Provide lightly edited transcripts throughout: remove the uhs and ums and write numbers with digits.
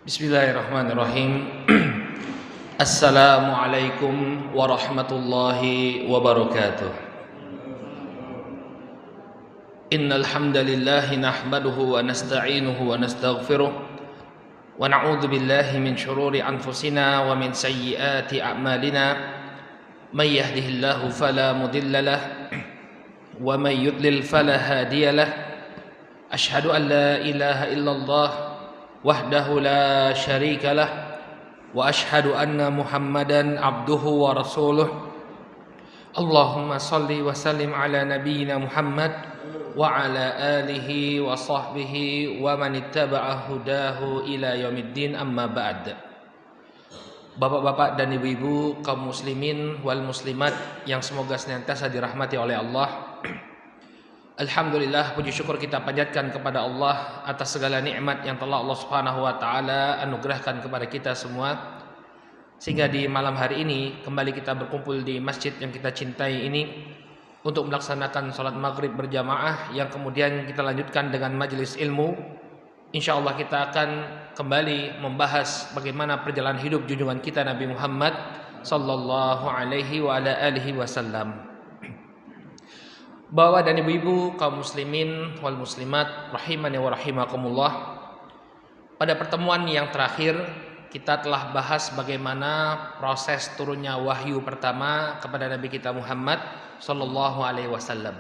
Bismillahirrahmanirrahim. Assalamualaikum warahmatullahi wabarakatuh. Innal hamdalillah nahmaduhu wa nasta'inuhu wa nastaghfiruh wa na'udzu billahi min shururi anfusina wa min sayyiati a'malina. May yahdihillahu fala mudilla lahu wa may yudlil fala hadiya lahu. Ashhadu an la ilaha illallah wahdahu la syarika lah wa ashhadu anna Muhammadan abduhu wa rasuluh. Allahumma salli wa sallim ala nabiyyina Muhammad wa ala alihi wa sahbihi wa man ittaba'a hudahu ila yaumiddin, amma ba'd. Bapak-bapak dan ibu-ibu kaum muslimin wal muslimat yang semoga senantiasa dirahmati oleh Allah. Alhamdulillah, puji syukur kita panjatkan kepada Allah atas segala nikmat yang telah Allah Subhanahu wa taala anugerahkan kepada kita semua, sehingga di malam hari ini kembali kita berkumpul di masjid yang kita cintai ini untuk melaksanakan salat maghrib berjamaah, yang kemudian kita lanjutkan dengan majelis ilmu. Insyaallah kita akan kembali membahas bagaimana perjalanan hidup junjungan kita Nabi Muhammad sallallahu alaihi wa ala alihi wasallam. Bapak dan ibu-ibu kaum muslimin wal muslimat rahimani wa rahimakumullah. Pada pertemuan yang terakhir kita telah bahas bagaimana proses turunnya wahyu pertama kepada Nabi kita Muhammad sallallahu alaihi wasallam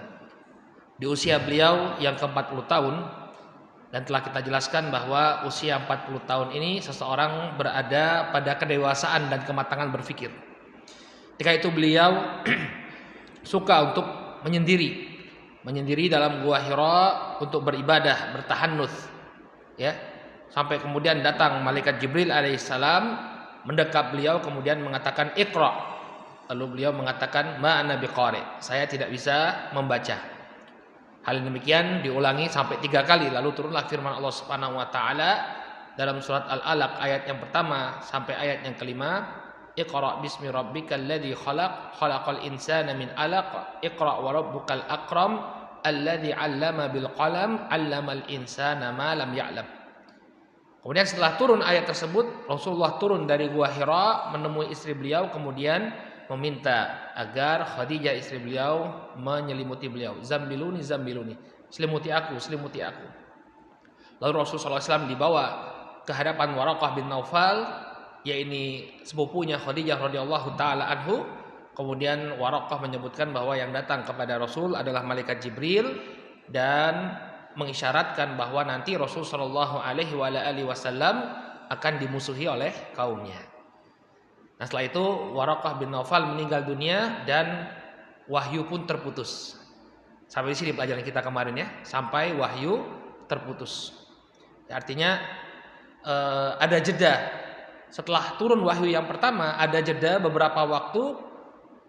di usia beliau yang ke-40 tahun, dan telah kita jelaskan bahwa usia 40 tahun ini seseorang berada pada kedewasaan dan kematangan berpikir. Ketika itu beliau suka untuk menyendiri dalam gua Hira untuk beribadah, bertahannuts, ya, sampai kemudian datang malaikat Jibril alaihissalam mendekap beliau kemudian mengatakan Iqra. Lalu beliau mengatakan ma ana biqari, saya tidak bisa membaca. Hal demikian diulangi sampai 3 kali, lalu turunlah firman Allah Subhanahu wa taala dalam surat Al-Alaq ayat yang pertama sampai ayat yang kelima. Iqra bismi rabbikal ladzi khalaq, khalaqal insana min 'alaq, iqra wa rabbukal akram, alladzi 'allama bil qalam, 'allamal insana ma lam ya'lam. Kemudian setelah turun ayat tersebut, Rasulullah turun dari gua Hira menemui istri beliau, kemudian meminta agar Khadijah istri beliau menyelimuti beliau. Zambiluni, zambiluni, selimuti aku, selimuti aku. Lalu Rasulullah SAW dibawa ke hadapan Waraqah bin Naufal, yaitu sepupunya Khadijah radhiyallahu taala anhu. Kemudian Waraqah menyebutkan bahwa yang datang kepada Rasul adalah malaikat Jibril dan mengisyaratkan bahwa nanti Rasul sallallahu alaihi wasallam akan dimusuhi oleh kaumnya. Nah, setelah itu Waraqah bin Naufal meninggal dunia dan wahyu pun terputus. Sampai di sini pelajaran kita kemarin, ya, sampai wahyu terputus. Artinya ada jeda. Setelah turun wahyu yang pertama, ada jeda beberapa waktu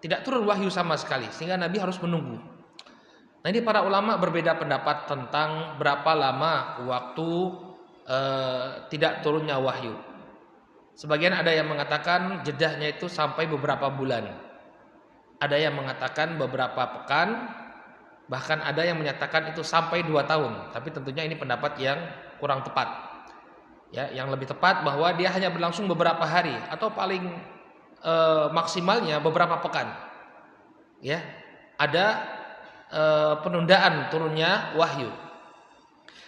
tidak turun wahyu sama sekali, sehingga Nabi harus menunggu. Nah, ini para ulama berbeda pendapat tentang berapa lama waktu tidak turunnya wahyu. Sebagian ada yang mengatakan jedahnya itu sampai beberapa bulan. Ada yang mengatakan beberapa pekan, bahkan ada yang menyatakan itu sampai 2 tahun. Tapi tentunya ini pendapat yang kurang tepat. Ya, yang lebih tepat bahwa dia hanya berlangsung beberapa hari atau paling maksimalnya beberapa pekan. Ya, ada penundaan turunnya wahyu.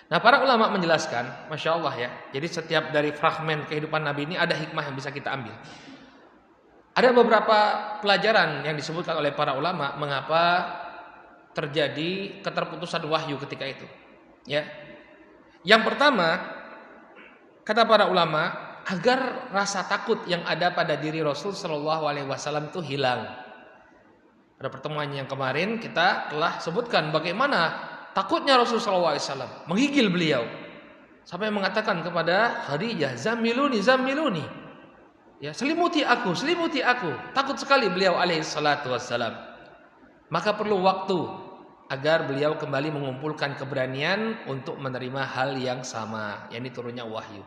Nah, para ulama menjelaskan, masya Allah, ya. Jadi setiap dari fragmen kehidupan Nabi ini ada hikmah yang bisa kita ambil. Ada beberapa pelajaran yang disebutkan oleh para ulama mengapa terjadi keterputusan wahyu ketika itu. Ya, yang pertama, kata para ulama, agar rasa takut yang ada pada diri Rasul Shallallahu Alaihi Wasallam itu hilang. Pada pertemuan yang kemarin kita telah sebutkan bagaimana takutnya Rasul Shallallahu Alaihi Wasallam, menggigil beliau sampai mengatakan kepada Khadijah, zamiluni, zamiluni, ya, selimuti aku, selimuti aku. Takut sekali beliau alaihi salatu wassalam. Maka perlu waktu agar beliau kembali mengumpulkan keberanian untuk menerima hal yang sama, yakni turunnya wahyu.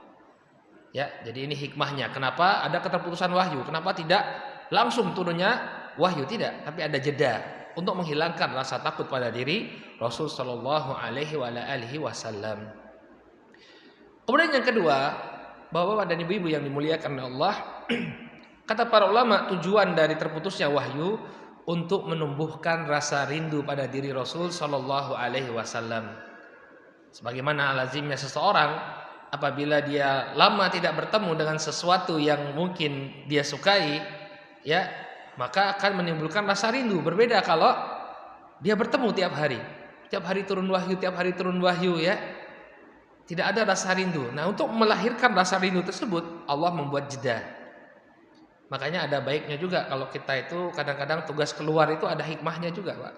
Ya, jadi ini hikmahnya. Kenapa ada keterputusan wahyu? Kenapa tidak langsung turunnya wahyu? Tidak, tapi ada jeda untuk menghilangkan rasa takut pada diri Rasul sallallahu alaihi wasallam. Kemudian yang kedua, Bapak-bapak dan ibu-ibu yang dimuliakan oleh Allah, kata para ulama, tujuan dari terputusnya wahyu untuk menumbuhkan rasa rindu pada diri Rasul Shallallahu Alaihi Wasallam. Sebagaimana lazimnya seseorang apabila dia lama tidak bertemu dengan sesuatu yang mungkin dia sukai, ya, maka akan menimbulkan rasa rindu. Berbeda kalau dia bertemu tiap hari turun wahyu, tiap hari turun wahyu, ya, tidak ada rasa rindu. Nah, untuk melahirkan rasa rindu tersebut, Allah membuat jeda. Makanya ada baiknya juga kalau kita itu kadang-kadang tugas keluar itu ada hikmahnya juga, Pak.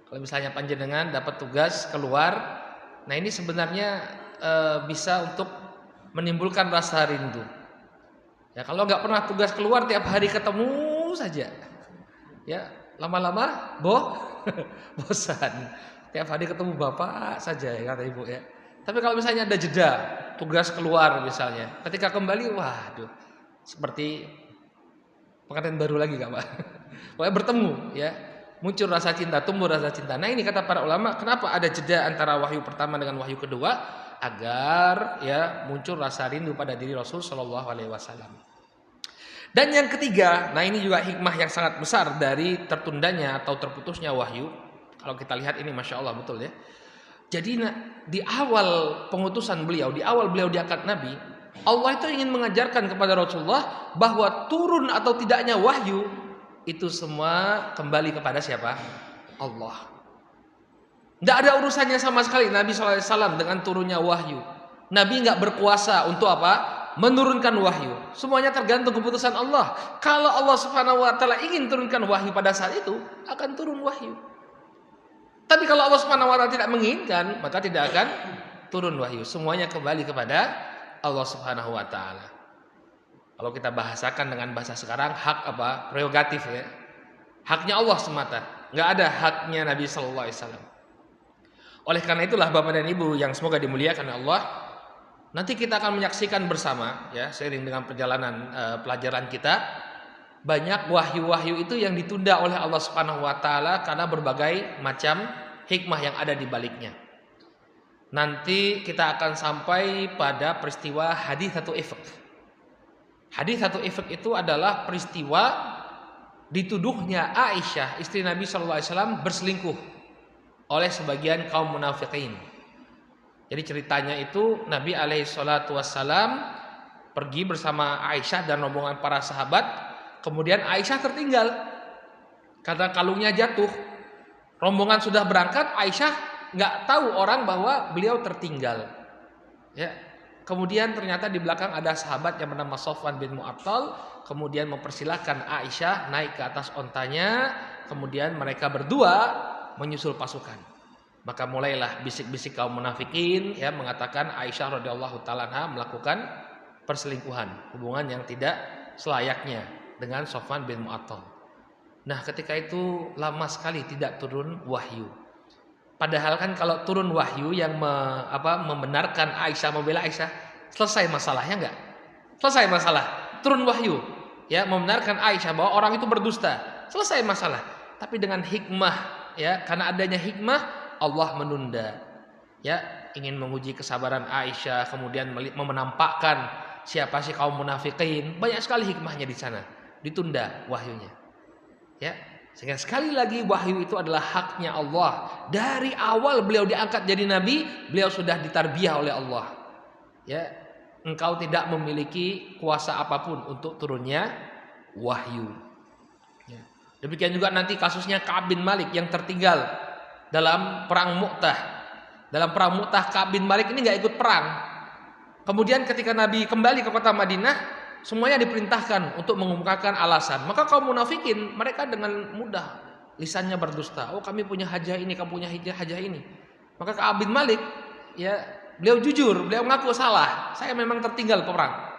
Kalau misalnya panjenengan dapat tugas keluar, nah ini sebenarnya bisa untuk menimbulkan rasa rindu. Ya, kalau nggak pernah tugas keluar tiap hari ketemu saja, ya lama-lama bosan. Tiap hari ketemu bapak saja, ya, kata ibu, ya. Tapi kalau misalnya ada jeda, tugas keluar misalnya, ketika kembali, waduh, seperti pengantin baru lagi, Kak, Pak. Pokoknya bertemu, ya, muncul rasa cinta, tumbuh rasa cinta. Nah, ini kata para ulama, kenapa ada jeda antara wahyu pertama dengan wahyu kedua? Agar, ya, muncul rasa rindu pada diri Rasul Shallallahu Alaihi Wasallam. Dan yang ketiga, nah ini juga hikmah yang sangat besar dari tertundanya atau terputusnya wahyu. Kalau kita lihat ini, masya Allah, betul, ya. Jadi di awal pengutusan beliau, di awal beliau diangkat Nabi, Allah itu ingin mengajarkan kepada Rasulullah bahwa turun atau tidaknya wahyu itu semua kembali kepada siapa? Allah. Tidak ada urusannya sama sekali Nabi SAW dengan turunnya wahyu. Nabi nggak berkuasa untuk apa? Menurunkan wahyu. Semuanya tergantung keputusan Allah. Kalau Allah Subhanahu Wa Taala ingin turunkan wahyu pada saat itu, akan turun wahyu. Tapi kalau Allah Subhanahu Wa Taala tidak menginginkan, maka tidak akan turun wahyu. Semuanya kembali kepada Allah Subhanahu Wa Taala. Kalau kita bahasakan dengan bahasa sekarang, hak apa? Prerogatif, ya. Haknya Allah semata. Nggak ada haknya Nabi Sallallahu Alaihi Wasallam. Oleh karena itulah Bapak dan Ibu yang semoga dimuliakan Allah, nanti kita akan menyaksikan bersama, ya, seiring dengan perjalanan pelajaran kita, banyak wahyu-wahyu itu yang ditunda oleh Allah Subhanahu Wa Taala karena berbagai macam hikmah yang ada di baliknya. Nanti kita akan sampai pada peristiwa haditsatul ifk. Haditsatul ifk itu adalah peristiwa dituduhnya Aisyah, istri Nabi Shallallahu Alaihi Wasallam, berselingkuh oleh sebagian kaum munafikin. Jadi ceritanya itu Nabi alaihi salatu wassalam pergi bersama Aisyah dan rombongan para sahabat. Kemudian Aisyah tertinggal karena kalungnya jatuh. Rombongan sudah berangkat, Aisyah nggak tahu orang bahwa beliau tertinggal. Ya. Kemudian ternyata di belakang ada sahabat yang bernama Sofwan bin Mu'attal. Kemudian mempersilahkan Aisyah naik ke atas ontanya. Kemudian mereka berdua menyusul pasukan. Maka mulailah bisik-bisik kaum munafikin, ya, mengatakan Aisyah radhiyallahu taala anha melakukan perselingkuhan, hubungan yang tidak selayaknya dengan Sofwan bin Mu'attal. Nah, ketika itu lama sekali tidak turun wahyu. Padahal kan kalau turun wahyu yang membenarkan Aisyah, membela Aisyah, selesai masalahnya enggak? Selesai masalah. Turun wahyu, ya, membenarkan Aisyah bahwa orang itu berdusta, selesai masalah. Tapi dengan hikmah, ya, karena adanya hikmah Allah menunda, ya, ingin menguji kesabaran Aisyah, kemudian menampakkan siapa sih kaum munafikin. Banyak sekali hikmahnya di sana. Ditunda wahyunya, ya, sehingga sekali lagi wahyu itu adalah haknya Allah. Dari awal beliau diangkat jadi nabi, beliau sudah ditarbiyah oleh Allah, ya. Engkau tidak memiliki kuasa apapun untuk turunnya wahyu, ya. Demikian juga nanti kasusnya Ka'ab bin Malik yang tertinggal dalam perang Mu'tah. Dalam perang Mu'tah Ka'ab bin Malik ini nggak ikut perang. Kemudian ketika Nabi kembali ke kota Madinah, semuanya diperintahkan untuk mengungkapkan alasan. Maka kaum munafikin mereka dengan mudah lisannya berdusta. Oh, kami punya hajah ini, kamu punya hajah ini. Maka Ka'ab bin Malik, ya, beliau jujur, beliau mengaku salah. Saya memang tertinggal perang.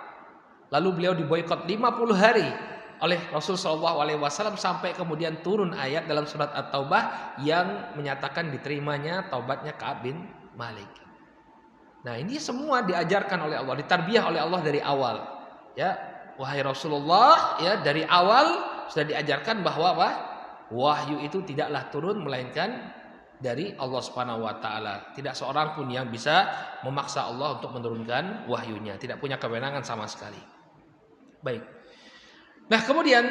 Lalu beliau diboikot 50 hari oleh Rasul Shallallahu Alaihi Wasallam sampai kemudian turun ayat dalam surat At-Taubah yang menyatakan diterimanya taubatnya Ka'ab bin Malik. Nah, ini semua diajarkan oleh Allah, ditarbiyah oleh Allah dari awal. Ya, wahai Rasulullah, ya, dari awal sudah diajarkan bahwa wahyu itu tidaklah turun melainkan dari Allah Subhanahu wa taala. Tidak seorang pun yang bisa memaksa Allah untuk menurunkan wahyunya, tidak punya kewenangan sama sekali. Baik. Nah, kemudian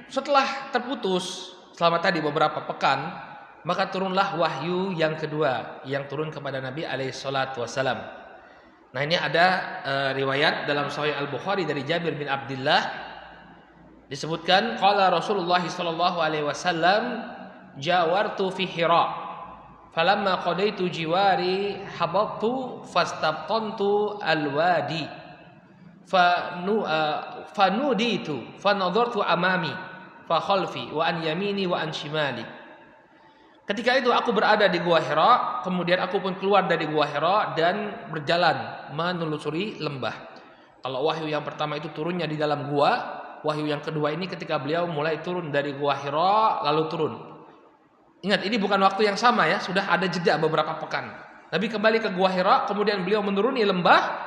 setelah terputus selama tadi beberapa pekan, maka turunlah wahyu yang kedua yang turun kepada Nabi alaihi salatu wasalam. Nah, ini ada riwayat dalam Sahih Al-Bukhari dari Jabir bin Abdullah, disebutkan qala Rasulullah sallallahu alaihi wasallam jawartu fi Hira falamma qadaitu jiwari habattu fastabtantu alwadi fanuditu fanadhartu amami fa khalfi wa an yamini wa an shimali. Ketika itu aku berada di Gua Hira, kemudian aku pun keluar dari Gua Hira dan berjalan menelusuri lembah. Kalau wahyu yang pertama itu turunnya di dalam gua, wahyu yang kedua ini ketika beliau mulai turun dari Gua Hira lalu turun. Ingat, ini bukan waktu yang sama ya, sudah ada jeda beberapa pekan. Nabi kembali ke Gua Hira, kemudian beliau menuruni lembah.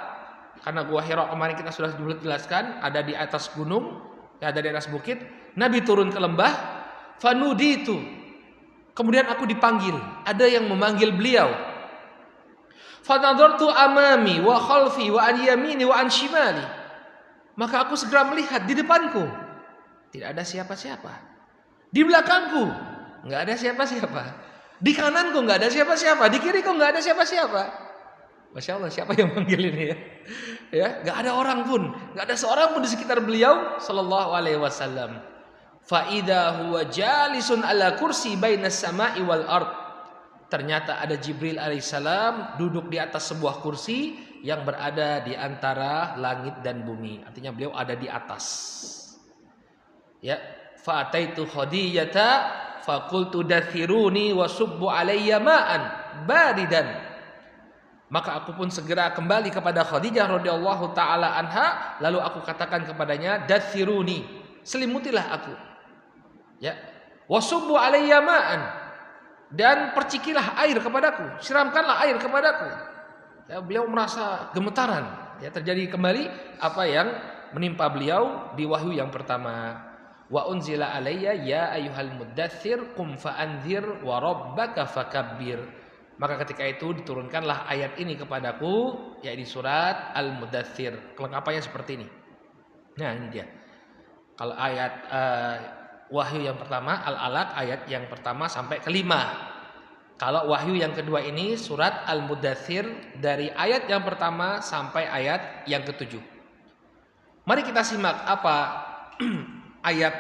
Karena Gua Hira kemarin kita sudah jelaskan ada di atas gunung, ada di atas bukit. Nabi turun ke lembah, fanuditu. Kemudian aku dipanggil, ada yang memanggil beliau. Fanadhartu amami wa khalfi wa an yamini wa an shimali. Maka aku segera melihat di depanku tidak ada siapa-siapa. Di belakangku enggak ada siapa-siapa. Di kananku enggak ada siapa-siapa, di kiriku enggak ada siapa-siapa. Masya Allah, siapa yang manggil ini ya? Ya, enggak ada orang pun, enggak ada seorang pun di sekitar beliau sallallahu alaihi wasallam. Fa idza huwa jalisun ala kursi bainas sama'i wal ard. Ternyata ada Jibril alaihissalam duduk di atas sebuah kursi yang berada di antara langit dan bumi. Artinya beliau ada di atas. Ya, fa ataitu khadijata fa qultu dathiruni wa subbu alayya ma'an baridan. Maka aku pun segera kembali kepada Khadijah radhiyallahu taala anha, lalu aku katakan kepadanya, dathiruni, selimutilah aku. Ya, wasubbu alayya ma'an, dan percikilah air kepadaku, siramkanlah air kepadaku. Ya, beliau merasa gemetaran. Ya, terjadi kembali apa yang menimpa beliau di wahyu yang pertama. Wa unzila alayya ya ayyuhal muddatsir qum fa'anzir wa rabbaka fakabbir. Maka ketika itu diturunkanlah ayat ini kepadaku, yaitu surat Al-Mudatsir. Kelengkapannya seperti ini. Nah, ini dia. Kalau ayat wahyu yang pertama Al-Alaq ayat yang pertama sampai kelima. Kalau wahyu yang kedua ini surat Al-Mudatsir dari ayat yang pertama sampai ayat yang ketujuh. Mari kita simak apa ayat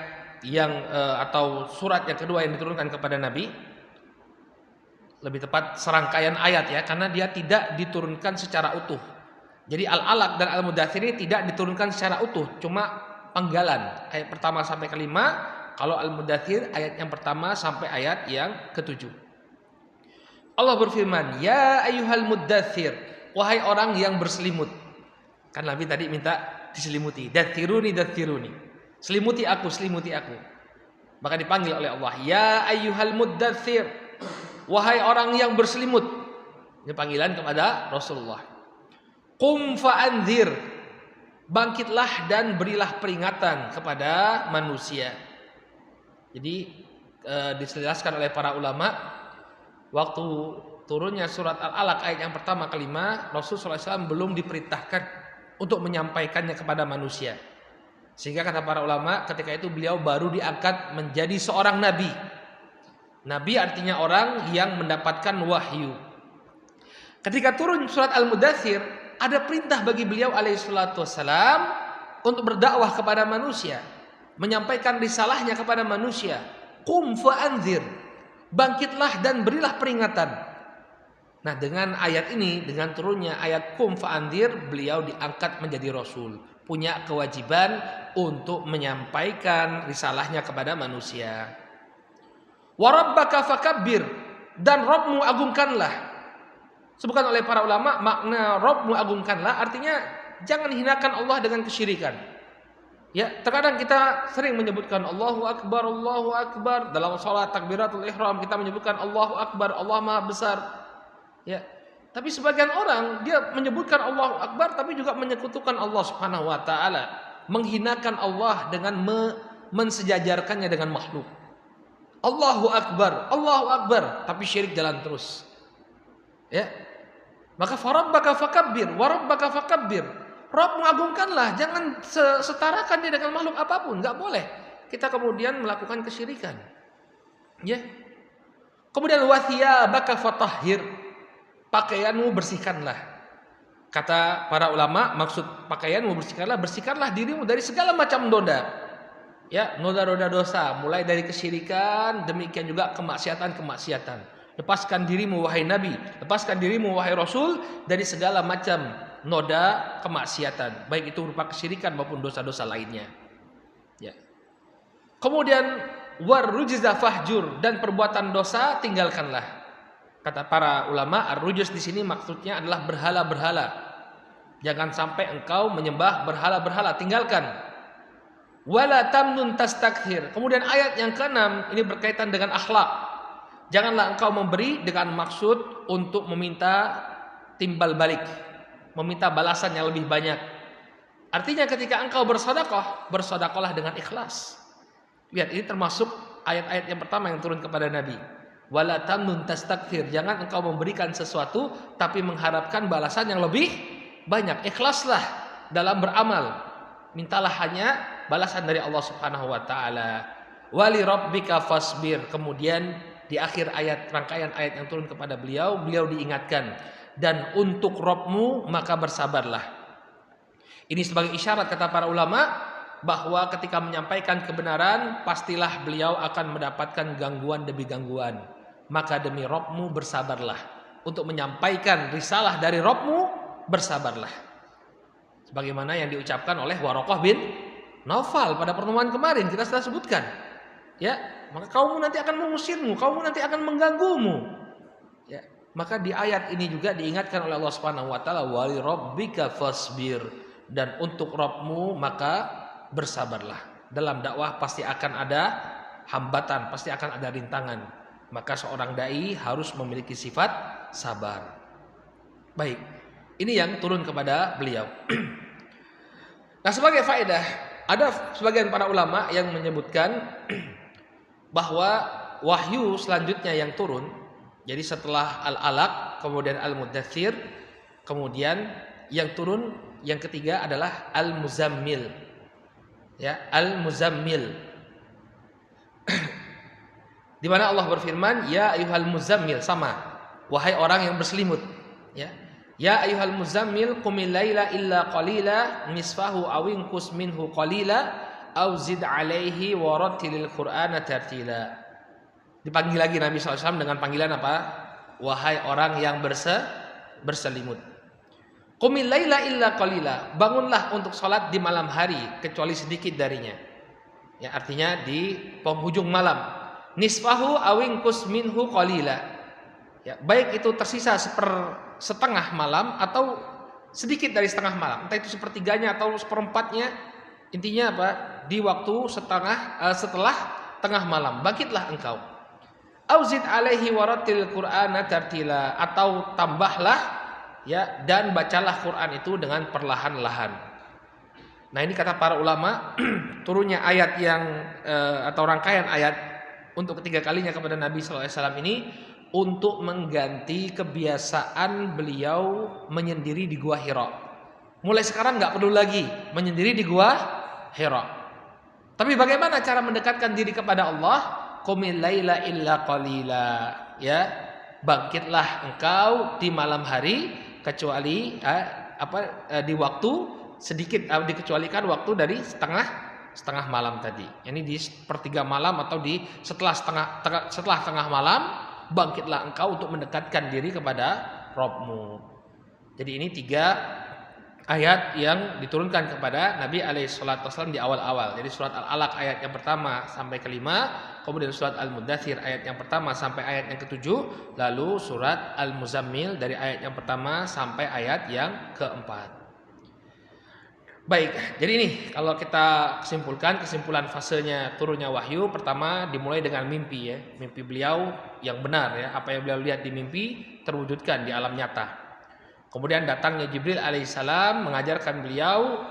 yang atau surat yang kedua yang diturunkan kepada Nabi. Lebih tepat serangkaian ayat ya, karena dia tidak diturunkan secara utuh. Jadi Al-Alaq dan Al-Mudatsir ini tidak diturunkan secara utuh, cuma penggalan ayat pertama sampai kelima. Kalau Al-Mudatsir ayat yang pertama sampai ayat yang ketujuh. Allah berfirman, ya ayyuhal muddatsir, wahai orang yang berselimut. Kan Nabi tadi minta diselimuti, datsiruni datsiruni, selimuti aku, selimuti aku. Maka dipanggil oleh Allah, ya ayyuhal muddatsir, wahai orang yang berselimut. Ini panggilan kepada Rasulullah. Qum fa'anzir, bangkitlah dan berilah peringatan kepada manusia. Jadi dijelaskan oleh para ulama, waktu turunnya surat Al-Alaq ayat yang pertama kelima, Rasulullah SAW belum diperintahkan untuk menyampaikannya kepada manusia. Sehingga kata para ulama, ketika itu beliau baru diangkat menjadi seorang nabi. Nabi artinya orang yang mendapatkan wahyu. Ketika turun surat Al-Mudatsir, ada perintah bagi beliau alaihissalatu wassalam untuk berdakwah kepada manusia, menyampaikan risalahnya kepada manusia. Qum fa'anzir, bangkitlah dan berilah peringatan. Nah, dengan ayat ini, dengan turunnya ayat qum fa'anzir, beliau diangkat menjadi rasul, punya kewajiban untuk menyampaikan risalahnya kepada manusia. Wa rabbaka fakabbir, dan Rabbmu agungkanlah. Sebutkan oleh para ulama, makna Rabbmu agungkanlah artinya jangan hinakan Allah dengan kesyirikan. Ya, terkadang kita sering menyebutkan Allahu Akbar, Allahu Akbar. Dalam salat takbiratul ihram kita menyebutkan Allahu Akbar, Allah Maha Besar. Ya. Tapi sebagian orang dia menyebutkan Allahu Akbar tapi juga menyekutukan Allah Subhanahu wa taala, menghinakan Allah dengan mensejajarkannya dengan makhluk. Allahu Akbar, tapi syirik jalan terus. Ya. Maka farabbaka fakabbir, warabbaka fakabbir. Rabb mengagungkanlah, jangan setarakan dia dengan makhluk apapun, enggak boleh. Kita kemudian melakukan kesyirikan. Ya. Kemudian wathiyabaka fatahhir. Pakaianmu bersihkanlah. Kata para ulama, maksud pakaianmu bersihkanlah dirimu dari segala macam noda. Ya, noda-noda dosa, mulai dari kesyirikan, demikian juga kemaksiatan. Lepaskan dirimu wahai Nabi, lepaskan dirimu wahai Rasul dari segala macam noda kemaksiatan, baik itu berupa kesyirikan maupun dosa-dosa lainnya. Ya. Kemudian warrujza fahjur, dan perbuatan dosa tinggalkanlah. Kata para ulama, ar-rujuz di sini maksudnya adalah berhala-berhala. Jangan sampai engkau menyembah berhala-berhala, tinggalkan. Wala tamnun tastakthir. Kemudian ayat yang ke-6 ini berkaitan dengan akhlak. Janganlah engkau memberi dengan maksud untuk meminta timbal balik, meminta balasan yang lebih banyak. Artinya ketika engkau bersedekahlah dengan ikhlas. Lihat, ini termasuk ayat-ayat yang pertama yang turun kepada Nabi. Wala tamnun tastakthir. Jangan engkau memberikan sesuatu tapi mengharapkan balasan yang lebih banyak. Ikhlaslah dalam beramal. Mintalah hanya balasan dari Allah Subhanahu wa taala. Wali rabbika fasbir. Kemudian di akhir ayat, rangkaian ayat yang turun kepada beliau diingatkan, dan untuk Rabbmu maka bersabarlah. Ini sebagai isyarat, kata para ulama, bahwa ketika menyampaikan kebenaran pastilah beliau akan mendapatkan gangguan demi gangguan. Maka demi Rabbmu bersabarlah. Untuk menyampaikan risalah dari Rabbmu bersabarlah. Sebagaimana yang diucapkan oleh Waraqah bin Naufal pada pertemuan kemarin kita sudah sebutkan. Ya, maka kaummu nanti akan mengusirmu, kaummu nanti akan mengganggumu. Ya, maka di ayat ini juga diingatkan oleh Allah Subhanahu wa taala, wali rabbika fasbir, dan untuk Rabbmu maka bersabarlah. Dalam dakwah pasti akan ada hambatan, pasti akan ada rintangan. Maka seorang dai harus memiliki sifat sabar. Baik, ini yang turun kepada beliau. Nah, sebagai faedah, ada sebagian para ulama yang menyebutkan bahwa wahyu selanjutnya yang turun, jadi setelah Al-Alaq, kemudian Al-Mudaththir, kemudian yang turun yang ketiga adalah Al-Muzammil. Ya, Al-Muzammil. Di mana Allah berfirman, ya ayyuhal muzammil, sama, wahai orang yang berselimut. Ya, ya ayyuhal muzammil qumil laila illa qalila nisfahu aw inqus minhu qalila aw zid alaihi warattilil qur'ana tartila. Dipanggil lagi Nabi SAW dengan panggilan apa? Wahai orang yang berselimut. Qumil laila illa qalila, bangunlah untuk salat di malam hari kecuali sedikit darinya. Ya, artinya di penghujung malam. Nisfahu aw inqus minhu qalila. Ya, baik itu tersisa setengah malam atau sedikit dari setengah malam, entah itu sepertiganya atau seperempatnya. Intinya apa? Di waktu setelah tengah malam, bangkitlah engkau. Auzid alaihi warattil qur'ana tartila, atau tambahlah ya dan bacalah Quran itu dengan perlahan-lahan. Nah, ini kata para ulama turunnya ayat yang atau rangkaian ayat untuk ketiga kalinya kepada Nabi SAW ini untuk mengganti kebiasaan beliau menyendiri di Gua Hira. Mulai sekarang nggak perlu lagi menyendiri di Gua Hira. Tapi bagaimana cara mendekatkan diri kepada Allah? Qumil laila illa qalila. Ya, bangkitlah engkau di malam hari kecuali di waktu sedikit, dikecualikan waktu dari setengah malam tadi. Ini di sepertiga malam atau di setelah tengah malam, bangkitlah engkau untuk mendekatkan diri kepada Rabbmu. Jadi ini 3 ayat yang diturunkan kepada Nabi alaihissalam di awal-awal. Jadi surat Al-Alaq ayat yang pertama sampai ke-5, kemudian surat Al-Mudaththir ayat yang pertama sampai ayat yang ke-7, lalu surat Al-Muzammil dari ayat yang pertama sampai ayat yang ke-4. Baik, jadi ini kalau kita kesimpulan fasenya turunnya wahyu, pertama dimulai dengan mimpi ya, mimpi beliau yang benar ya, apa yang beliau lihat di mimpi terwujudkan di alam nyata. Kemudian datangnya Jibril alaihissalam mengajarkan beliau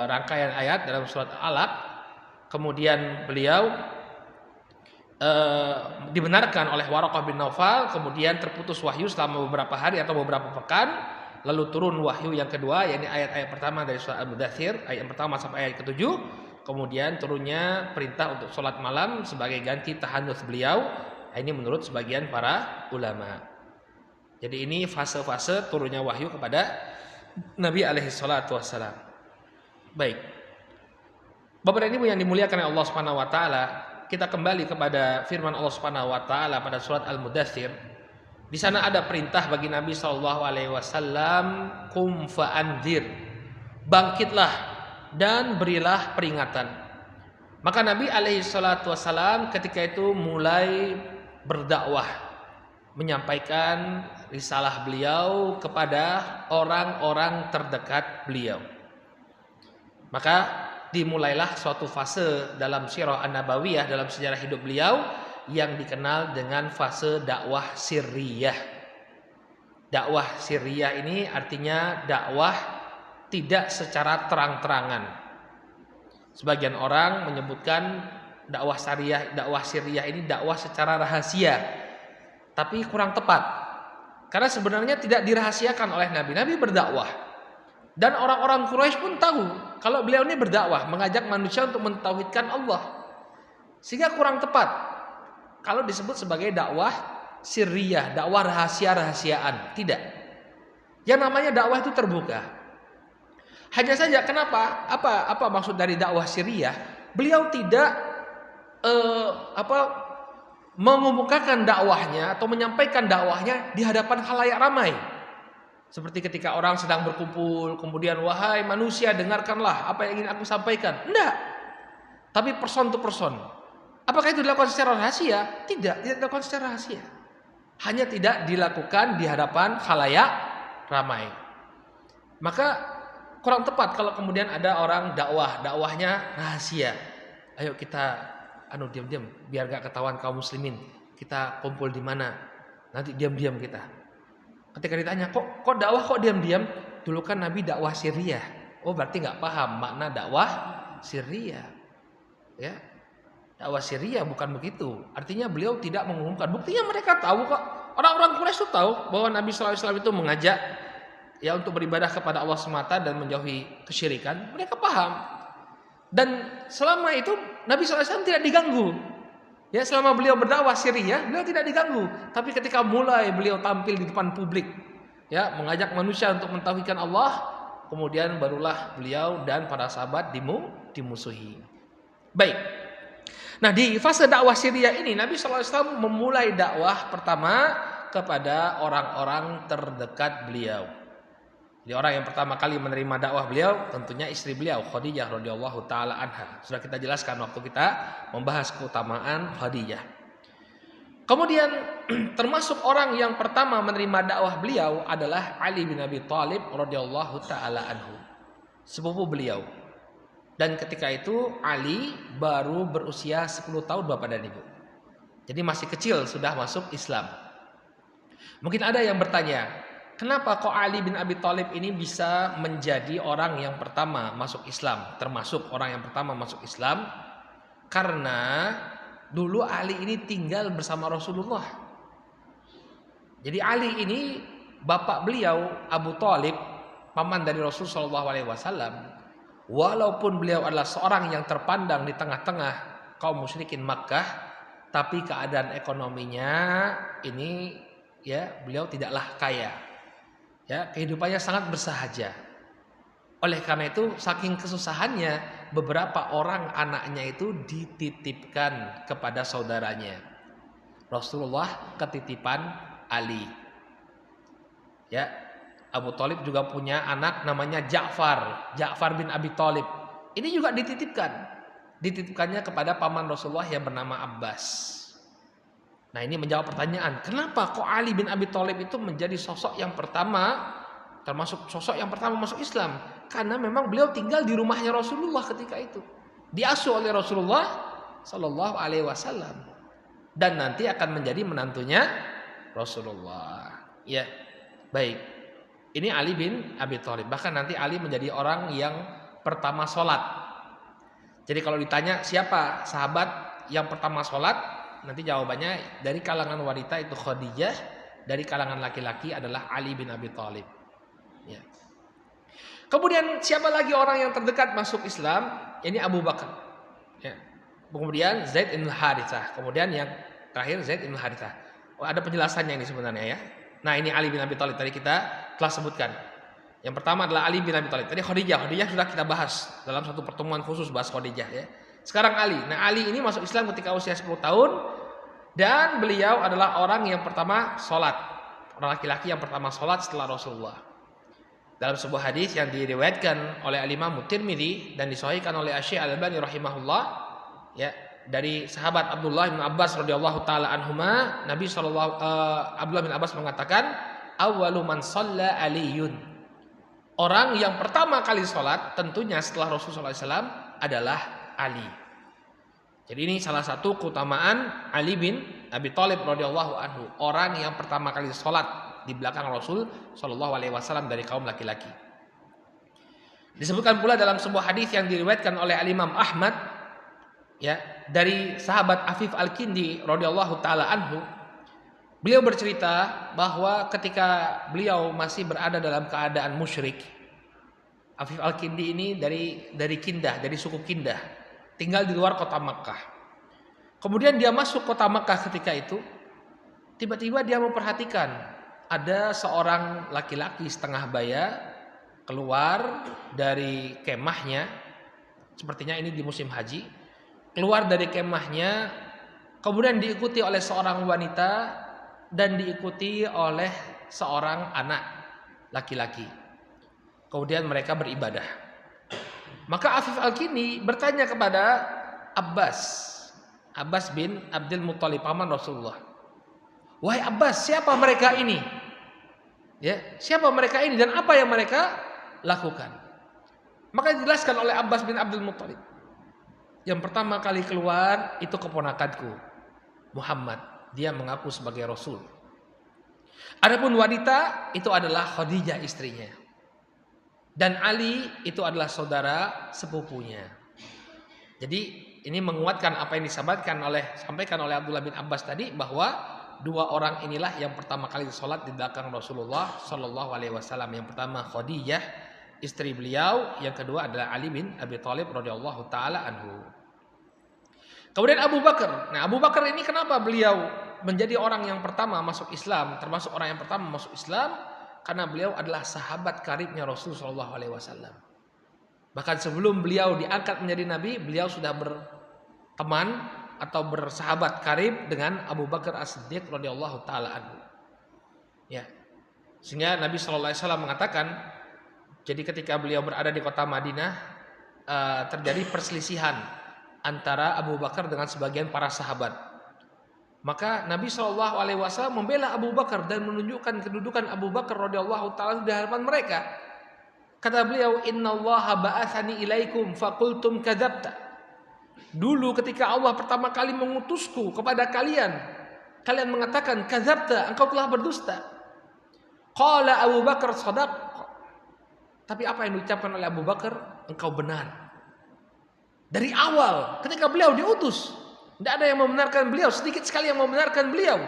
rangkaian ayat dalam surat Al-Alaq. Kemudian beliau dibenarkan oleh Waraqah bin Naufal, kemudian terputus wahyu selama beberapa hari atau beberapa pekan, lalu turun wahyu yang kedua, yakni ayat-ayat pertama dari surah Al-Mudaththir, ayat yang pertama sampai ayat ke-7, kemudian turunnya perintah untuk sholat malam sebagai ganti tahannuts beliau. Ini menurut sebagian para ulama. Jadi ini fase-fase turunnya wahyu kepada Nabi alaihi salatu wassalam. Baik, Bapak dan Ibu yang dimuliakan oleh Allah Subhanahu wa taala, kita kembali kepada firman Allah Subhanahu wa taala pada surat Al-Mudaththir. Di sana ada perintah bagi Nabi sallallahu alaihi wasallam, "Qum fa'andzir." Bangkitlah dan berilah peringatan. Maka Nabi alaihi salatu wasallam ketika itu mulai berdakwah, menyampaikan risalah beliau kepada orang-orang terdekat beliau. Maka dimulailah suatu fase dalam sirah an-nabawiyah, dalam sejarah hidup beliau, yang dikenal dengan fase dakwah sirriyah. Dakwah sirriyah ini artinya dakwah tidak secara terang-terangan. Sebagian orang menyebutkan dakwah sirriyah ini dakwah secara rahasia, tapi kurang tepat. Karena sebenarnya tidak dirahasiakan oleh Nabi. Nabi berdakwah. Dan orang-orang Quraisy pun tahu kalau beliau ini berdakwah, mengajak manusia untuk mentauhidkan Allah. Sehingga kurang tepat kalau disebut sebagai dakwah sirriyah, dakwah rahasia-rahasiaan. Tidak. Yang namanya dakwah itu terbuka. Hanya saja kenapa? Apa maksud dari dakwah sirriyah? Beliau tidak mengemukakan dakwahnya atau menyampaikan dakwahnya di hadapan khalayak ramai. Seperti ketika orang sedang berkumpul, kemudian wahai manusia dengarkanlah apa yang ingin aku sampaikan. Tidak. Tapi person to person. Apakah itu dilakukan secara rahasia? Tidak dilakukan secara rahasia. Hanya tidak dilakukan di hadapan khalayak ramai. Maka kurang tepat kalau kemudian ada orang dakwahnya rahasia. Ayo kita diam-diam biar gak ketahuan kaum muslimin. Kita kumpul di mana? Nanti diam-diam kita. Ketika ditanya, kok dakwah kok diam-diam? Dulu kan Nabi dakwah sirriyah. Oh, berarti nggak paham makna dakwah sirriyah. Ya, dakwah sirriyah bukan begitu. Artinya beliau tidak mengumumkan. Buktinya mereka tahu kok. Orang-orang Quraisy itu tahu bahwa Nabi SAW itu mengajak ya untuk beribadah kepada Allah semata dan menjauhi kesyirikan. Mereka paham. Dan selama itu Nabi SAW tidak diganggu. Ya, selama beliau berdakwah sirriyah, beliau tidak diganggu. Tapi ketika mulai beliau tampil di depan publik, ya, mengajak manusia untuk mentauhidkan Allah, kemudian barulah beliau dan para sahabat dimusuhi. Baik. Nah, di fase dakwah sirriyah ini Nabi SAW memulai dakwah pertama kepada orang-orang terdekat beliau. Jadi orang yang pertama kali menerima dakwah beliau tentunya istri beliau, Khadijah radhiyallahu taala anha. Sudah kita jelaskan waktu kita membahas keutamaan Khadijah. Kemudian termasuk orang yang pertama menerima dakwah beliau adalah Ali bin Abi Thalib radhiyallahu taala anhu, sepupu beliau. Dan ketika itu Ali baru berusia 10 tahun Bapak dan Ibu. Jadi masih kecil sudah masuk Islam. Mungkin ada yang bertanya, kenapa kok Ali bin Abi Thalib ini bisa menjadi orang yang pertama masuk Islam, termasuk orang yang pertama masuk Islam? Karena dulu Ali ini tinggal bersama Rasulullah. Jadi Ali ini bapak beliau Abu Thalib, paman dari Rasul SAW. Walaupun beliau adalah seorang yang terpandang di tengah-tengah kaum musyrikin Makkah, tapi keadaan ekonominya ini ya beliau tidaklah kaya. Ya, kehidupannya sangat bersahaja. Oleh karena itu, saking kesusahannya, beberapa orang anaknya itu dititipkan kepada saudaranya. Rasulullah ketitipan Ali. Ya, Abu Thalib juga punya anak namanya Ja'far bin Abi Thalib. Ini juga dititipkannya kepada paman Rasulullah yang bernama Abbas. Nah, ini menjawab pertanyaan, kenapa kok Ali bin Abi Thalib itu menjadi sosok yang pertama, termasuk sosok yang pertama masuk Islam? Karena memang beliau tinggal di rumahnya Rasulullah ketika itu, diasuh oleh Rasulullah Sallallahu Alaihi Wasallam, dan nanti akan menjadi menantunya Rasulullah. Ya, baik. Ini Ali bin Abi Thalib. Bahkan nanti Ali menjadi orang yang pertama sholat. Jadi kalau ditanya siapa sahabat yang pertama sholat, nanti jawabannya dari kalangan wanita itu Khadijah, dari kalangan laki-laki adalah Ali bin Abi Thalib. Ya. Kemudian siapa lagi orang yang terdekat masuk Islam? Ini Abu Bakar. Ya. Kemudian Zaid bin Harithah. Kemudian yang terakhir Zaid bin Harithah. Oh, ada penjelasannya ini sebenarnya ya. Nah ini Ali bin Abi Thalib tadi kita telah sebutkan. Yang pertama adalah Ali bin Abi Thalib. Tadi Khadijah sudah kita bahas dalam satu pertemuan khusus bahas Khadijah ya. Sekarang Ali. Nah Ali ini masuk Islam ketika usia 10 tahun dan beliau adalah orang yang pertama sholat. Orang laki-laki yang pertama sholat setelah Rasulullah. Dalam sebuah hadis yang diriwayatkan oleh Al-Imam Tirmidzi dan disahihkan oleh Asy-Syaikh Al-Albani rahimahullah ya, dari sahabat Abdullah bin Abbas radhiyallahu taala anhuma, Abdullah bin Abbas mengatakan, "Awwalu man shalla Aliyun." Orang yang pertama kali sholat tentunya setelah Rasulullah SAW adalah Ali. Jadi ini salah satu keutamaan Ali bin Abi Thalib radhiyallahu anhu, orang yang pertama kali sholat di belakang Rasul Shallallahu Alaihi Wasallam dari kaum laki-laki. Disebutkan pula dalam sebuah hadis yang diriwayatkan oleh Al-Imam Ahmad, ya, dari sahabat Afif Al-Kindi radhiyallahu taala anhu, beliau bercerita bahwa ketika beliau masih berada dalam keadaan musyrik, Afif Al-Kindi ini dari Kindah, dari suku Kindah, tinggal di luar kota Makkah. Kemudian dia masuk kota Makkah ketika itu, tiba-tiba dia memperhatikan ada seorang laki-laki setengah baya keluar dari kemahnya, sepertinya ini di musim haji, keluar dari kemahnya, kemudian diikuti oleh seorang wanita dan diikuti oleh seorang anak laki-laki. Kemudian mereka beribadah. Maka Afif Al-Kindi bertanya kepada Abbas bin Abdul Muthalib, paman Rasulullah. Wahai Abbas, siapa mereka ini? Ya, siapa mereka ini dan apa yang mereka lakukan? Maka dijelaskan oleh Abbas bin Abdul Muthalib. Yang pertama kali keluar itu keponakanku Muhammad, dia mengaku sebagai Rasul. Adapun wanita itu adalah Khadijah istrinya. Dan Ali itu adalah saudara sepupunya. Jadi ini menguatkan apa yang disampaikan oleh Abdullah bin Abbas tadi, bahwa dua orang inilah yang pertama kali sholat di belakang Rasulullah Shallallahu Alaihi Wasallam. Yang pertama Khadijah istri beliau, yang kedua adalah Ali bin Abi Thalib radhiyallahu taala anhu. Kemudian Abu Bakar. Nah, Abu Bakar ini kenapa beliau menjadi orang yang pertama masuk Islam, termasuk orang yang pertama masuk Islam? Karena beliau adalah sahabat karibnya Rasul Shallallahu Alaihi Wasallam. Bahkan sebelum beliau diangkat menjadi nabi, beliau sudah berteman atau bersahabat karib dengan Abu Bakar As-Siddiq radhiyallahu taala anhu. Ya. Sehingga Nabi sallallahu alaihi wasallam mengatakan, jadi ketika beliau berada di kota Madinah, terjadi perselisihan antara Abu Bakar dengan sebagian para sahabat. Maka Nabi sallallahu alaihi wasallam membela Abu Bakar dan menunjukkan kedudukan Abu Bakar radhiyallahu taala di hadapan mereka. Kata beliau, "Innallaha ba'atsani ilaikum faqultum kadzabta." Dulu ketika Allah pertama kali mengutusku kepada kalian, kalian mengatakan kadzabta, engkau telah berdusta. Qala Abu Bakar shadaq. Tapi apa yang diucapkan oleh Abu Bakar? Engkau benar. Dari awal ketika beliau diutus, tidak ada yang membenarkan beliau, sedikit sekali yang membenarkan beliau.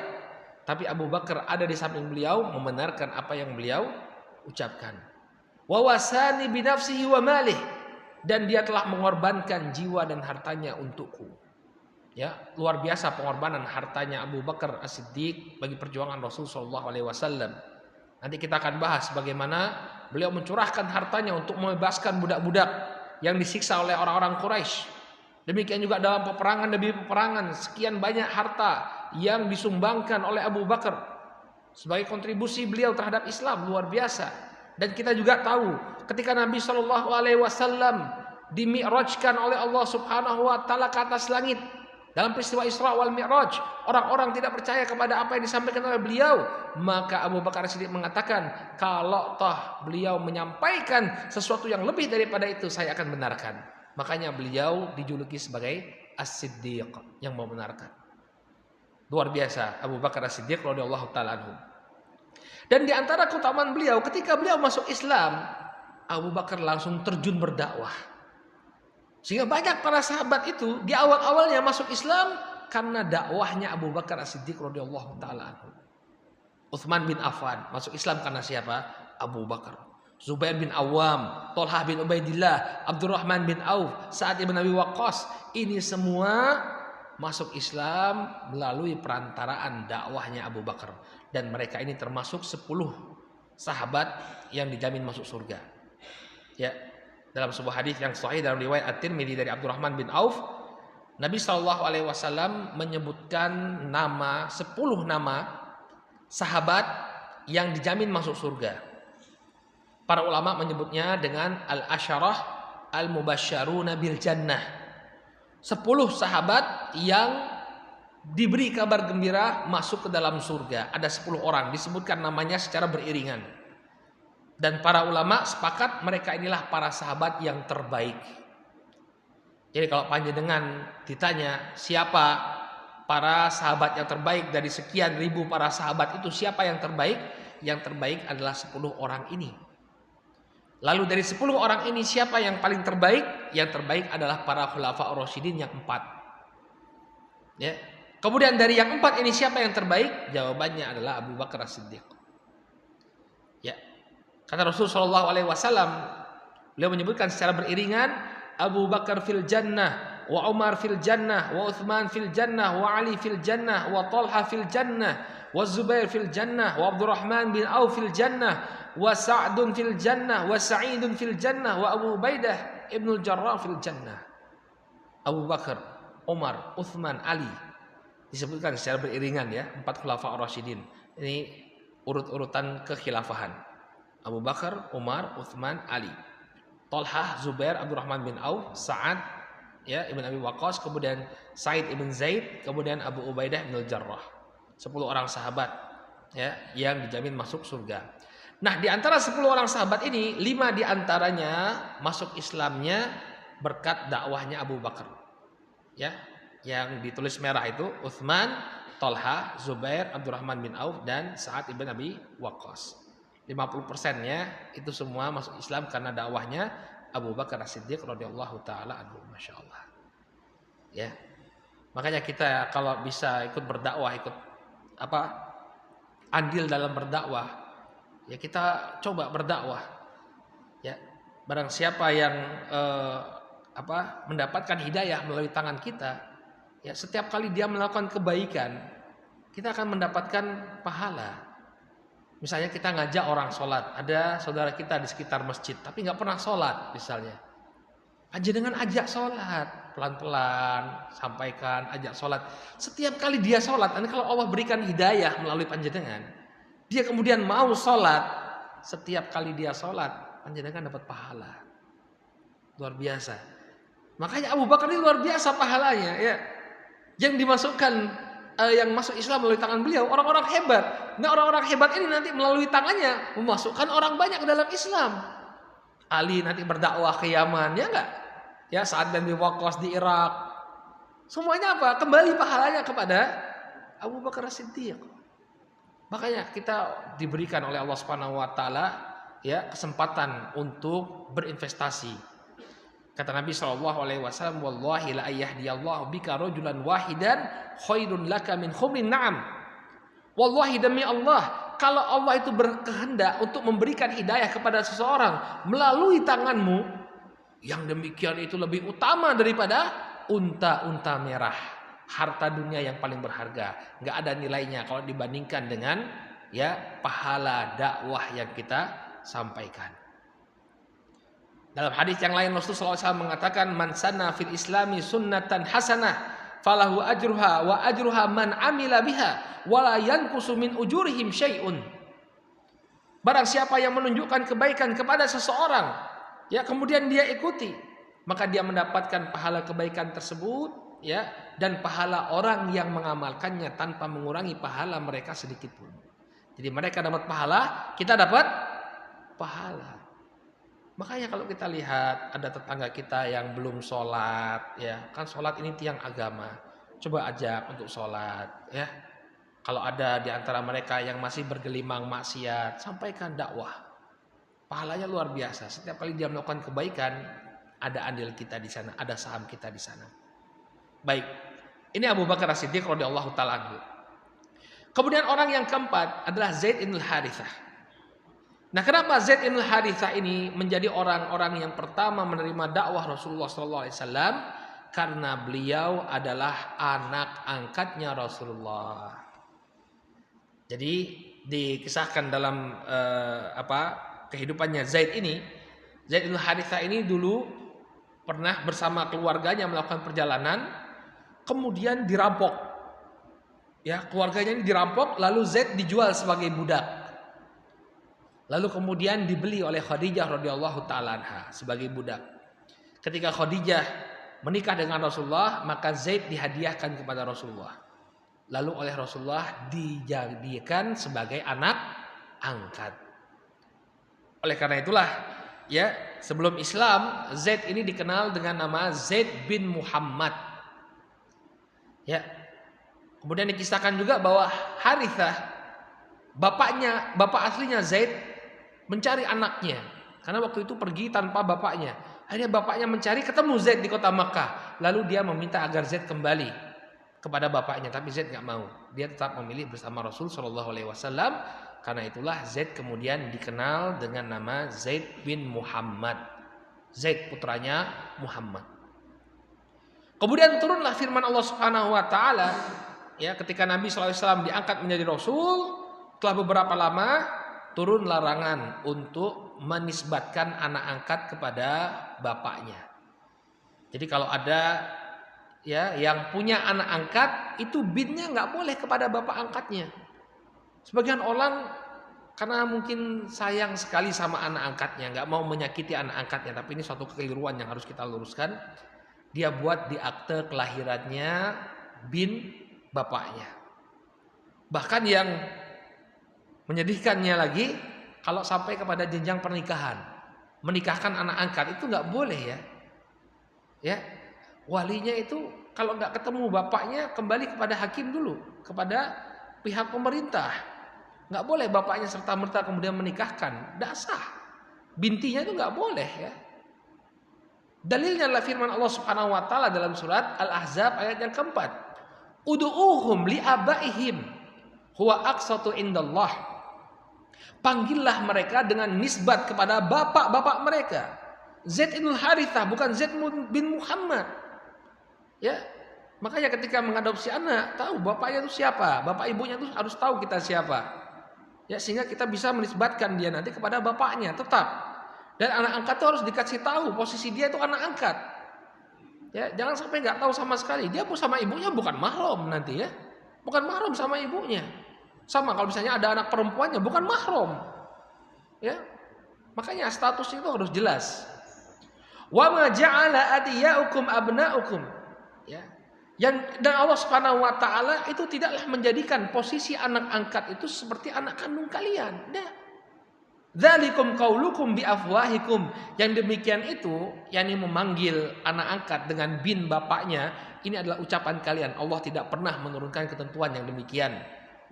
Tapi Abu Bakar ada di samping beliau membenarkan apa yang beliau ucapkan. Wa wasani bi nafsihi wa malih. Dan dia telah mengorbankan jiwa dan hartanya untukku. Ya, luar biasa pengorbanan hartanya Abu Bakar As-Siddiq bagi perjuangan Rasul sallallahu alaihi wasallam. Nanti kita akan bahas bagaimana beliau mencurahkan hartanya untuk membebaskan budak-budak yang disiksa oleh orang-orang Quraisy. Demikian juga dalam peperangan demi peperangan, sekian banyak harta yang disumbangkan oleh Abu Bakar sebagai kontribusi beliau terhadap Islam, luar biasa. Dan kita juga tahu ketika Nabi Shallallahu Alaihi Wasallam dimi'rajkan oleh Allah Subhanahu Wa Taala ke atas langit dalam peristiwa Isra wal Mi'raj, orang-orang tidak percaya kepada apa yang disampaikan oleh beliau. Maka Abu Bakar Siddiq mengatakan, kalau toh beliau menyampaikan sesuatu yang lebih daripada itu, saya akan benarkan. Makanya beliau dijuluki sebagai As-Siddiq, yang membenarkan. Luar biasa Abu Bakar As-Siddiq radhiyallahu taala anhu. Dan di antara keutamaan beliau, ketika beliau masuk Islam, Abu Bakar langsung terjun berdakwah. Sehingga banyak para sahabat itu di awal-awalnya masuk Islam, karena dakwahnya Abu Bakar As-Siddiq radhiyallahu taala anhu. Utsman bin Affan masuk Islam karena siapa? Abu Bakar. Zubair bin Awam, Thalhah bin Ubaidillah, Abdurrahman bin Auf, Sa'ad bin Abi Waqqas, ini semua masuk Islam melalui perantaraan dakwahnya Abu Bakar, dan mereka ini termasuk 10 sahabat yang dijamin masuk surga. Ya, dalam sebuah hadis yang sahih dalam riwayat At-Tirmidzi dari Abdurrahman bin Auf, Nabi SAW menyebutkan 10 nama sahabat yang dijamin masuk surga. Para ulama menyebutnya dengan al-asyarah al-mubasysyaruna bil jannah. 10 sahabat yang diberi kabar gembira masuk ke dalam surga. Ada 10 orang disebutkan namanya secara beriringan. Dan para ulama sepakat mereka inilah para sahabat yang terbaik. Jadi kalau panjenengan ditanya siapa para sahabat yang terbaik dari sekian ribu para sahabat itu, siapa yang terbaik? Yang terbaik adalah 10 orang ini. Lalu dari 10 orang ini siapa yang paling terbaik? Yang terbaik adalah para khulafa ar-rasyidin yang 4. Ya. Kemudian dari yang 4 ini siapa yang terbaik? Jawabannya adalah Abu Bakar As-Siddiq. Ya. Kata Rasulullah SAW, beliau menyebutkan secara beriringan, Abu Bakar fil jannah, wa Umar fil jannah, wa Uthman fil jannah, wa Ali fil jannah, wa Thalhah fil jannah, wa Zubair fil jannah, wa Abdurrahman bin Auf fil jannah, wa Sa'dun fil jannah, wa Sa'idun fil jannah, wa Abu Ubaidah ibnul Jarrah fil jannah. Abu Bakar, Umar, Uthman, Ali disebutkan secara beriringan ya, 4 khulafa ar-rasyidin. Ini urut-urutan kekhilafahan. Abu Bakar, Umar, Uthman, Ali, Thalhah, Zubair, Abdurrahman bin Auf, Sa'ad ya Ibn Abi Waqqas, kemudian Sa'id ibn Zaid, kemudian Abu Ubaidah bin Jarrah. 10 orang sahabat ya yang dijamin masuk surga. Nah, di antara 10 orang sahabat ini, 5 di antaranya masuk Islamnya berkat dakwahnya Abu Bakar. Ya, yang ditulis merah itu Uthman, Thalhah, Zubair, Abdurrahman bin Auf dan Sa'ad ibn Abi Waqqas. 50%-nya itu semua masuk Islam karena dakwahnya Abu Bakar As-Siddiq radhiyallahu taala anhu, masyaallah. Ya. Makanya kita kalau bisa ikut berdakwah, ikut andil dalam berdakwah, ya kita coba berdakwah. Ya. Barang siapa yang mendapatkan hidayah melalui tangan kita, ya setiap kali dia melakukan kebaikan, kita akan mendapatkan pahala. Misalnya kita ngajak orang sholat, ada saudara kita di sekitar masjid tapi nggak pernah sholat misalnya, panjenengan ajak sholat pelan-pelan, sampaikan, ajak sholat. Setiap kali dia sholat, nanti kalau Allah berikan hidayah melalui panjenengan, dia kemudian mau sholat, setiap kali dia sholat panjenengan dapat pahala luar biasa. Makanya Abu Bakar ini luar biasa pahalanya ya, yang dimasukkan yang masuk Islam melalui tangan beliau orang-orang hebat. Nah, orang-orang hebat ini nanti melalui tangannya memasukkan orang banyak ke dalam Islam. Ali nanti berdakwah ke Yaman, ya enggak? Ya, Sa'ad bin Abi Waqqas di Irak. Semuanya apa? Kembali pahalanya kepada Abu Bakar As-Siddiq. Makanya kita diberikan oleh Allah Subhanahu wa taala ya kesempatan untuk berinvestasi. Kata Nabi SAW, wallahi la ayahdiyallahu bika rajulan wahidan khairun laka min khumrin na'am. Wallahi demi Allah, kalau Allah itu berkehendak untuk memberikan hidayah kepada seseorang melalui tanganmu, yang demikian itu lebih utama daripada unta-unta merah, harta dunia yang paling berharga. Nggak ada nilainya kalau dibandingkan dengan ya pahala dakwah yang kita sampaikan. Dalam hadis yang lain Rasulullah SAW mengatakan, man sanna fil islami sunnatan hasanah falahu ajruha wa ajruha man amila biha wa la yanqusu min ujurihim syai'un. Barang siapa yang menunjukkan kebaikan kepada seseorang, ya kemudian dia ikuti, maka dia mendapatkan pahala kebaikan tersebut, ya, dan pahala orang yang mengamalkannya tanpa mengurangi pahala mereka sedikit pun. Jadi mereka dapat pahala, kita dapat pahala. Makanya kalau kita lihat ada tetangga kita yang belum sholat, ya kan sholat ini tiang agama, coba ajak untuk sholat, ya. Kalau ada di antara mereka yang masih bergelimang maksiat, sampaikan dakwah, pahalanya luar biasa. Setiap kali dia melakukan kebaikan, ada andil kita di sana, ada saham kita di sana. Baik, Ini Abu Bakar As-Siddiq radhiyallahu taala anhu. Kemudian orang yang keempat adalah Zaid bin Harithah. Nah, kenapa Zaid bin Harithah ini menjadi orang-orang yang pertama menerima dakwah Rasulullah SAW? Karena beliau adalah anak angkatnya Rasulullah. Jadi dikisahkan dalam kehidupannya Zaid ini, Zaid bin Harithah ini dulu pernah bersama keluarganya melakukan perjalanan, kemudian dirampok. Ya, keluarganya ini dirampok, lalu Zaid dijual sebagai budak. Lalu kemudian dibeli oleh Khadijah radhiyallahu taala anha sebagai budak. Ketika Khadijah menikah dengan Rasulullah, maka Zaid dihadiahkan kepada Rasulullah. Lalu oleh Rasulullah dijadikan sebagai anak angkat. Oleh karena itulah, ya, sebelum Islam Zaid ini dikenal dengan nama Zaid bin Muhammad. Ya. Kemudian dikisahkan juga bahwa Harithah, bapak aslinya Zaid mencari anaknya karena waktu itu pergi tanpa bapaknya. Akhirnya bapaknya mencari, ketemu Zaid di kota Makkah. Lalu dia meminta agar Zaid kembali kepada bapaknya, tapi Zaid nggak mau. Dia tetap memilih bersama Rasul Shallallahu Alaihi Wasallam. Karena itulah Zaid kemudian dikenal dengan nama Zaid bin Muhammad. Zaid putranya Muhammad. Kemudian turunlah firman Allah Subhanahu Wa Taala. Ya, ketika Nabi SAW diangkat menjadi Rasul, setelah beberapa lama turun larangan untuk menisbatkan anak angkat kepada bapaknya. Jadi kalau ada ya yang punya anak angkat, itu binnya nggak boleh kepada bapak angkatnya. Sebagian orang karena mungkin sayang sekali sama anak angkatnya, nggak mau menyakiti anak angkatnya, tapi ini suatu kekeliruan yang harus kita luruskan. Dia buat di akte kelahirannya bin bapaknya. Bahkan yang menyedihkannya lagi, kalau sampai kepada jenjang pernikahan, menikahkan anak angkat itu nggak boleh ya. Ya, walinya itu kalau nggak ketemu bapaknya kembali kepada hakim dulu, kepada pihak pemerintah. Nggak boleh bapaknya serta-merta kemudian menikahkan, nggak sah. Bintinya itu nggak boleh ya. Dalilnya adalah firman Allah Subhanahu Wa Taala dalam surat Al-Ahzab ayat yang keempat. Udu'uhum li'abaihim huwa aqsatu indallah. Panggillah mereka dengan nisbat kepada bapak-bapak mereka. Zaid bin Harithah bukan Zaid bin Muhammad. Ya. Makanya ketika mengadopsi anak, tahu bapaknya itu siapa, bapak ibunya itu harus tahu kita siapa. Ya, sehingga kita bisa menisbatkan dia nanti kepada bapaknya tetap. Dan anak angkat itu harus dikasih tahu posisi dia itu anak angkat. Ya, jangan sampai nggak tahu sama sekali. Dia sama ibunya bukan mahram nanti ya, bukan mahram sama ibunya. Sama kalau misalnya ada anak perempuannya bukan mahram. Ya, makanya status itu harus jelas. Wa ma ja'ala adiyaukum abnaukum. Ya, dan Allah Subhanahu Wa Taala itu tidaklah menjadikan posisi anak angkat itu seperti anak kandung kalian. Nah, dzalikum qaulukum bi afwahikum. Yang demikian itu, yakni memanggil anak angkat dengan bin bapaknya, ini adalah ucapan kalian. Allah tidak pernah menurunkan ketentuan yang demikian.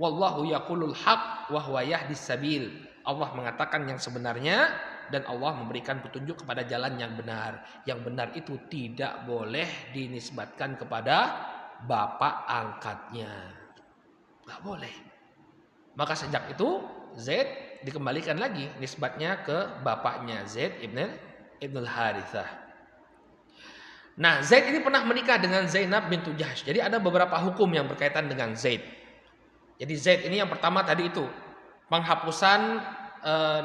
Wallahu yaqulul haq wa huwa yahdis sabil. Allah mengatakan yang sebenarnya dan Allah memberikan petunjuk kepada jalan yang benar. Yang benar itu tidak boleh dinisbatkan kepada bapak angkatnya. Enggak boleh. Maka sejak itu Zaid dikembalikan lagi nisbatnya ke bapaknya, Zaid ibn Harithah. Nah, Zaid ini pernah menikah dengan Zainab bintu Jahsy. Jadi ada beberapa hukum yang berkaitan dengan Zaid. Jadi Zaid ini yang pertama tadi itu penghapusan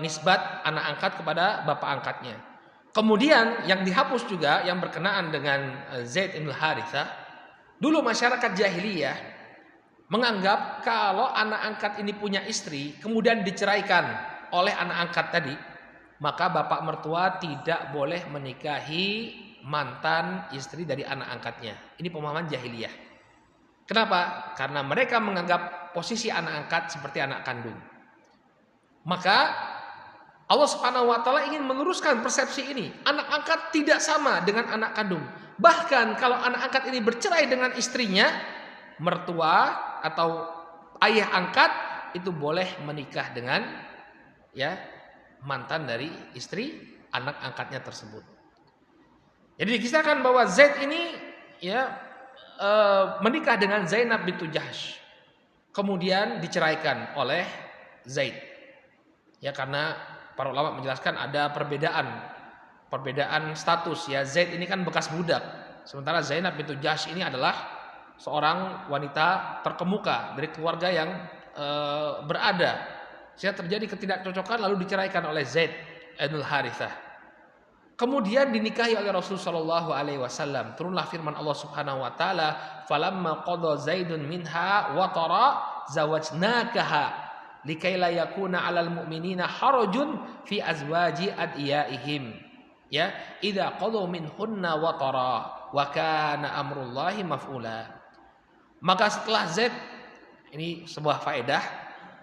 nisbat anak angkat kepada bapak angkatnya. Kemudian yang dihapus juga yang berkenaan dengan Zaid ibn Harithah. Dulu masyarakat jahiliyah menganggap kalau anak angkat ini punya istri, kemudian diceraikan oleh anak angkat tadi, maka bapak mertua tidak boleh menikahi mantan istri dari anak angkatnya. Ini pemahaman jahiliyah. Kenapa? Karena mereka menganggap posisi anak angkat seperti anak kandung. Maka Allah Subhanahu Wa Taala ingin meluruskan persepsi ini. Anak angkat tidak sama dengan anak kandung. Bahkan kalau anak angkat ini bercerai dengan istrinya, mertua atau ayah angkat itu boleh menikah dengan ya mantan dari istri anak angkatnya tersebut. Jadi dikisahkan bahwa Zaid ini ya menikah dengan Zainab bintu Jahsy. Kemudian diceraikan oleh Zaid. Ya, karena para ulama menjelaskan ada perbedaan status ya. Zaid ini kan bekas budak, sementara Zainab bintu Jahsy ini adalah seorang wanita terkemuka dari keluarga yang berada. Sehingga terjadi ketidakcocokan lalu diceraikan oleh Zaid bin Harithah. Kemudian dinikahi oleh Rasulullah sallallahu alaihi wasallam. Turunlah firman Allah Subhanahu wa taala, "Falamma qada Zaidun minha wa tara zawajnakaha likai la yakuna 'alal mu'minina harajun fi azwaji adiyaihim." Ya, idza qadu minhunna wa tara wa kana amrullahi maf'ula. Maka setelah Zaid, ini sebuah faedah,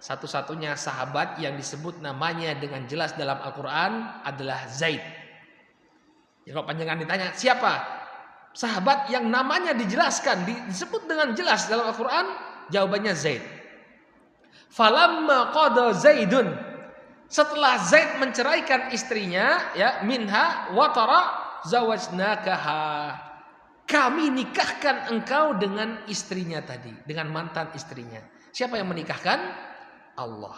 satu-satunya sahabat yang disebut namanya dengan jelas dalam Al-Qur'an adalah Zaid. Ya, kalau panjangan ditanya siapa sahabat yang namanya dijelaskan disebut dengan jelas dalam Al-Qur'an, jawabannya Zaid. Falamma qada Zaidun, setelah Zaid menceraikan istrinya ya, minha wa tara zawajnakaha, kami nikahkan engkau dengan istrinya tadi, dengan mantan istrinya. Siapa yang menikahkan? Allah.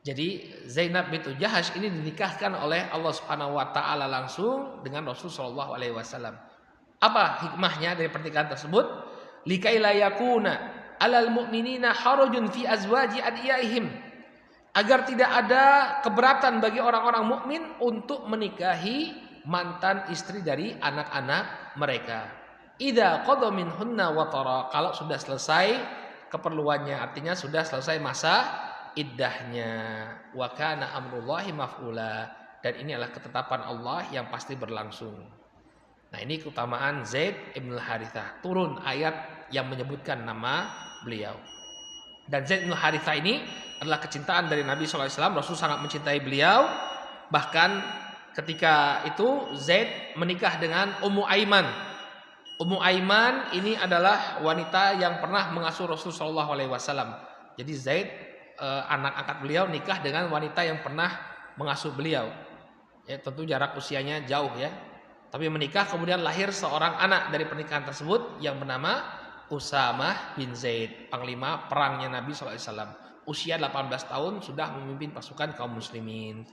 Jadi Zainab bintu Jahsy ini dinikahkan oleh Allah Subhanahu wa taala langsung dengan Rasul sallallahu alaihi wasallam. Apa hikmahnya dari pernikahan tersebut? Likai la yakuna 'alal mu'minina harajun fi azwaji adiyaihim. Agar tidak ada keberatan bagi orang-orang mukmin untuk menikahi mantan istri dari anak-anak mereka. Idza qada minhunna wa tara, kalau sudah selesai keperluannya, artinya sudah selesai masa iddahnya. Wa kana amrullahi maf'ula, dan ini adalah ketetapan Allah yang pasti berlangsung. Nah, ini keutamaan Zaid bin Harithah. Turun ayat yang menyebutkan nama beliau. Dan Zaid bin Harithah ini adalah kecintaan dari Nabi SAW. Rasul sangat mencintai beliau. Bahkan ketika itu Zaid menikah dengan Ummu Aiman. Ummu Aiman ini adalah wanita yang pernah mengasuh Rasul SAW. Jadi Zaid, anak angkat beliau, nikah dengan wanita yang pernah mengasuh beliau. Ya, tentu jarak usianya jauh ya. Tapi menikah, kemudian lahir seorang anak dari pernikahan tersebut yang bernama Usamah bin Zaid, panglima perangnya Nabi SAW. Usia 18 tahun sudah memimpin pasukan kaum muslimin.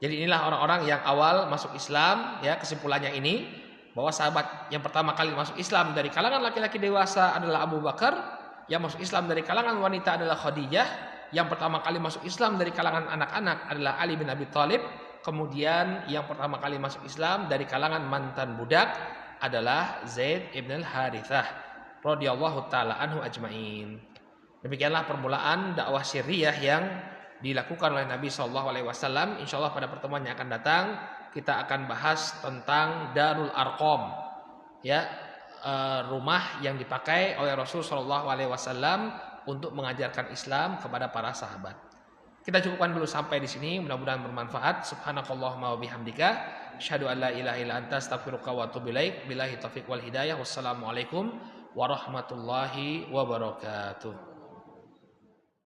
Jadi inilah orang-orang yang awal masuk Islam ya. Kesimpulannya ini, bahwa sahabat yang pertama kali masuk Islam dari kalangan laki-laki dewasa adalah Abu Bakar, yang masuk Islam dari kalangan wanita adalah Khadijah, yang pertama kali masuk Islam dari kalangan anak-anak adalah Ali bin Abi Thalib, kemudian yang pertama kali masuk Islam dari kalangan mantan budak adalah Zaid bin Harithah radhiyallahu taala anhu ajmain. Demikianlah permulaan dakwah syirriyah yang dilakukan oleh Nabi SAW. Insyaallah pada pertemuan yang akan datang kita akan bahas tentang Darul Arqam, ya, rumah yang dipakai oleh Rasul SAW untuk mengajarkan Islam kepada para sahabat. Kita cukupkan dulu sampai di sini. Mudah-mudahan bermanfaat. Subhanakallahumma wa bihamdika, asyhadu an la ilaha illa anta, astaghfiruka wa atubu ilaik. Billahi taufiq wal hidayah. Wassalamualaikum warahmatullahi wabarakatuh.